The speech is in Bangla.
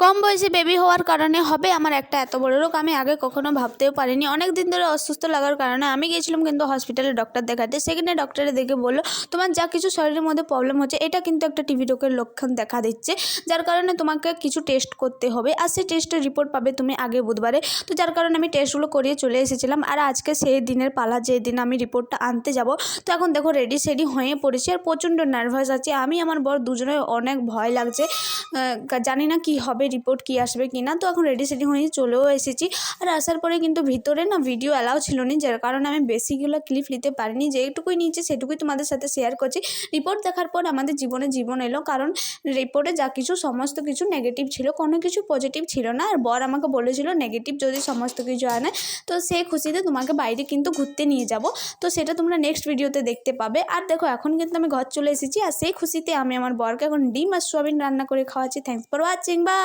কম বয়সে বেবি হওয়ার কারণে হবে আমার একটা এত বড় রোগ আমি আগে কখনো ভাবতেও পারিনি। অনেক দিন ধরে অসুস্থ লাগার কারণে আমি গিয়েছিলাম কিন্তু হসপিটালে ডক্টর দেখাতে। সেখানে ডক্টরে দেখে বললো তোমার যা কিছু শরীরের মধ্যে প্রবলেম হচ্ছে এটা কিন্তু একটা টিবি রোগের লক্ষণ দেখা দিচ্ছে, যার কারণে তোমাকে কিছু টেস্ট করতে হবে আর সেই টেস্টের রিপোর্ট পাবে তুমি আগে বুধবারে। তো যার কারণে আমি টেস্টগুলো করিয়ে চলে এসেছিলাম আর আজকে সেই দিনের পালা, যে দিন আমি রিপোর্টটা আনতে যাব। তো এখন দেখো রেডি সেডি হয়ে পড়েছি আর প্রচণ্ড নার্ভাস আছি আমি, আমার বর দুজনে অনেক ভয় লাগছে। জানি না কি হবে, রিপোর্ট কি আসবে কি না। তো এখন রেডি সেডি হয়ে চলেও এসেছি আর আসার পরে কিন্তু ভিতরে না ভিডিও অ্যালাউ ছিল না, যার কারণে আমি বেশিগুলো ক্লিপ নিতে পারিনি। যেটুকুই নিয়েছি সেটুকুই তোমাদের সাথে শেয়ার করছি। রিপোর্ট দেখার পর আমাদের জীবন এলো, কারণ রিপোর্টে যা কিছু সমস্ত কিছু নেগেটিভ ছিল, কোনো কিছু পজিটিভ ছিল না। আর বর আমাকে বলেছিল নেগেটিভ যদি সমস্ত কিছু আনে তো সেই খুশিতে তোমাকে বাইরে কিন্তু ঘুরতে নিয়ে যাব। তো সেটা তোমরা নেক্সট ভিডিওতে দেখতে পাবে। আর দেখো এখন কিন্তু আমি ঘর চলে এসেছি আর সেই খুশিতে আমি আমার বরকে এখন ডিম আর সোয়াবিন রান্না করে খাওয়াচ্ছি। Thanks for watching, by.